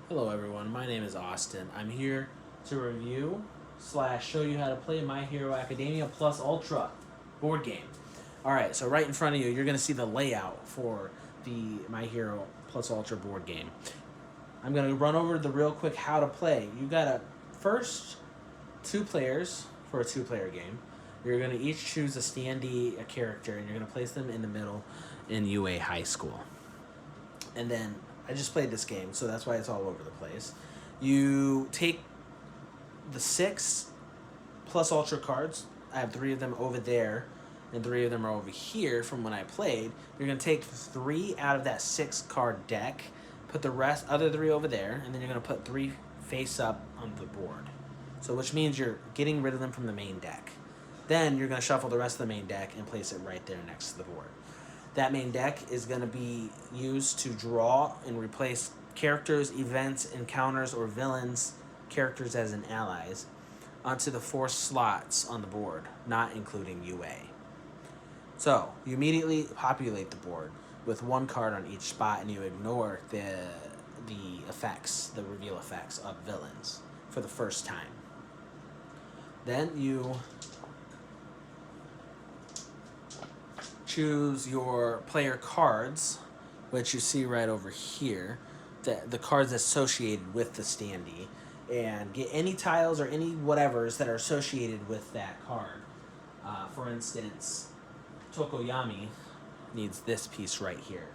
Hello everyone, my name is Austin. I'm here to review / show you how to play My Hero Academia Plus Ultra board game. Alright, so right in front of you, you're going to see the layout for the My Hero Plus Ultra board game. I'm going to run over the real quick how to play. You got to first 2 players for a 2-player game. You're going to each choose a standee, a character, and you're going to place them in the middle in UA High School. And then I just played this game, so that's why it's all over the place. You take the 6 plus ultra cards. I have 3 of them over there, and 3 of them are over here from when I played. You're going to take 3 out of that 6 card deck, put the other 3 over there, and then you're going to put 3 face up on the board. So which means you're getting rid of them from the main deck. Then you're going to shuffle the rest of the main deck and place it right there next to the board. That main deck is going to be used to draw and replace characters, events, encounters, or villains, characters as in allies, onto the 4 slots on the board, not including UA. So, you immediately populate the board with 1 card on each spot, and you ignore the effects, the reveal effects of villains for the first time. Then you choose your player cards, which you see right over here, the cards associated with the standee, and get any tiles or any whatevers that are associated with that card. For instance, Tokoyami needs this piece right here.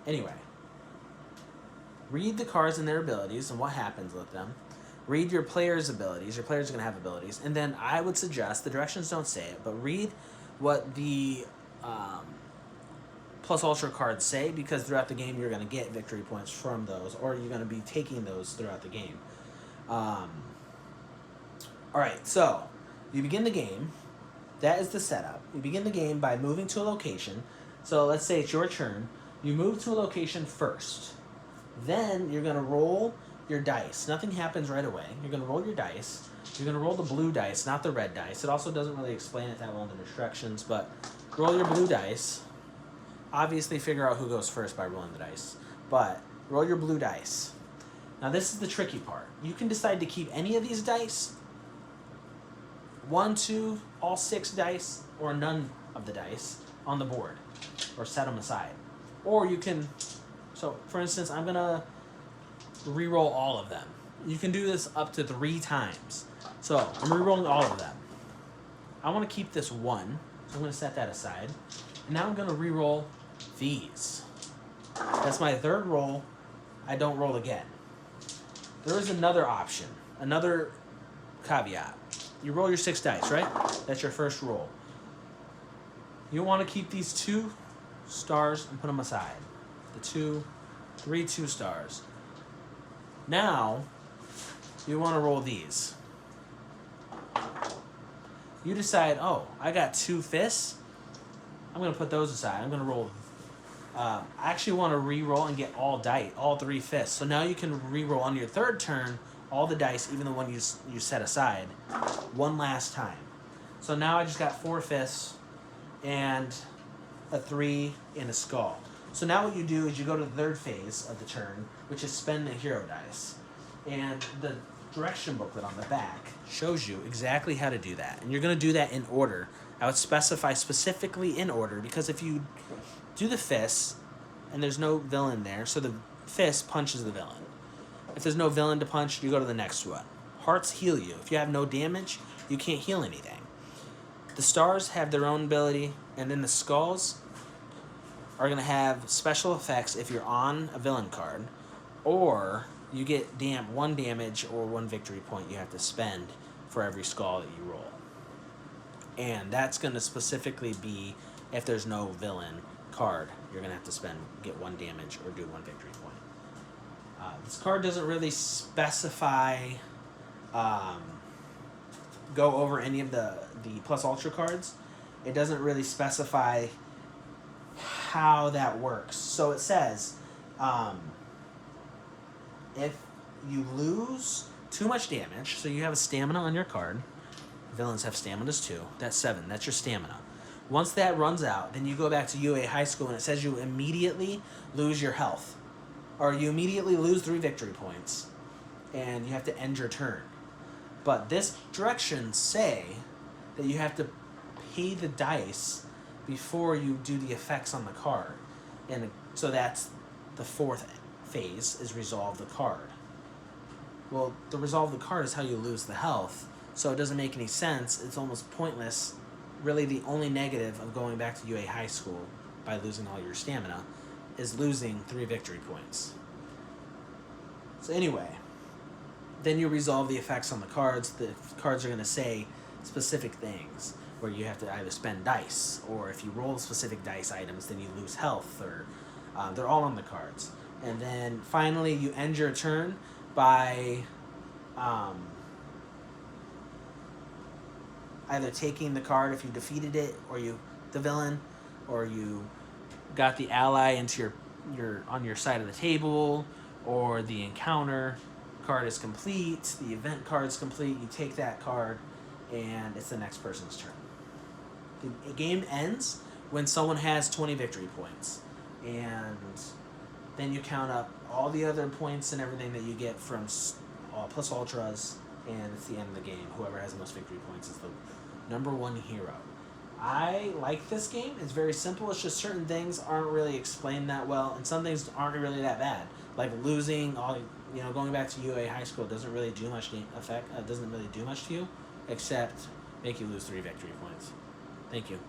Anyway, read the cards and their abilities and what happens with them. Read your player's abilities. Your player's going to have abilities. And then I would suggest, the directions don't say it, but read what the plus ultra cards say, because throughout the game you're going to get victory points from those, or you're going to be taking those throughout the game. Alright, so you begin the game. That is the setup. You begin the game by moving to a location. So let's say it's your turn. You move to a location first. Then you're going to roll your dice. Nothing happens right away. You're going to roll your dice. You're going to roll the blue dice, not the red dice. It also doesn't really explain it that well in the instructions, but roll your blue dice. Obviously figure out who goes first by rolling the dice, but roll your blue dice. Now this is the tricky part. You can decide to keep any of these dice, 1, 2, all 6 dice, or none of the dice on the board, or set them aside. Or you can, so for instance, I'm going to re-roll all of them. You can do this up to 3 times. So I'm re-rolling all of them. I want to keep this 1, so I'm going to set that aside. And now I'm going to re-roll these. That's my 3rd roll. I don't roll again. There is another option, another caveat. You roll your 6 dice, right? That's your first roll. You want to keep these 2 stars and put them aside. The 3 2 stars. Now, you want to roll these. You decide, oh, I got 2 fists. I'm going to put those aside. I'm going to roll. I actually want to re-roll and get all 3 fists. So now you can re-roll on your 3rd turn all the dice, even the one you set aside, one last time. So now I just got 4 fists and a 3 and a skull. So now what you do is you go to the 3rd phase of the turn, which is spend the hero dice. And the direction booklet on the back shows you exactly how to do that. And you're going to do that in order. I would specify specifically in order, because if you do the fist and there's no villain there, so the fist punches the villain. If there's no villain to punch, you go to the next one. Hearts heal you. If you have no damage, you can't heal anything. The stars have their own ability, and then the skulls are going to have special effects if you're on a villain card, or you get 1 damage or 1 victory point you have to spend for every skull that you roll. And that's going to specifically be if there's no villain card. You're going to have to get 1 damage or do 1 victory point. This card doesn't really specify, go over any of the plus ultra cards. It doesn't really specify how that works. So it says, if you lose too much damage, so you have a stamina on your card, villains have staminas too, that's 7, that's your stamina. Once that runs out, then you go back to UA High School and it says you immediately lose your health. or you immediately lose 3 victory points, and you have to end your turn. But this directions say that you have to pay the dice before you do the effects on the card. And so that's the 4th phase, is resolve the card. Well, the resolve the card is how you lose the health, so it doesn't make any sense. It's almost pointless. Really, the only negative of going back to UA High School by losing all your stamina is losing 3 victory points. So anyway, then you resolve the effects on the cards. The cards are going to say specific things, where you have to either spend dice, or if you roll specific dice items, then you lose health, or they're all on the cards. And then finally, you end your turn by either taking the card if you defeated it, or the villain, or you got the ally into your on your side of the table, or the encounter card is complete, the event card's complete, you take that card, and it's the next person's turn. The game ends when someone has 20 victory points, and then you count up all the other points and everything that you get from plus ultras, and it's the end of the game. Whoever has the most victory points is the number 1 hero. I like this game. It's very simple. It's just certain things aren't really explained that well, and some things aren't really that bad. Like losing all, going back to UA High School doesn't really do much doesn't really do much to you, except make you lose 3 victory points. Thank you.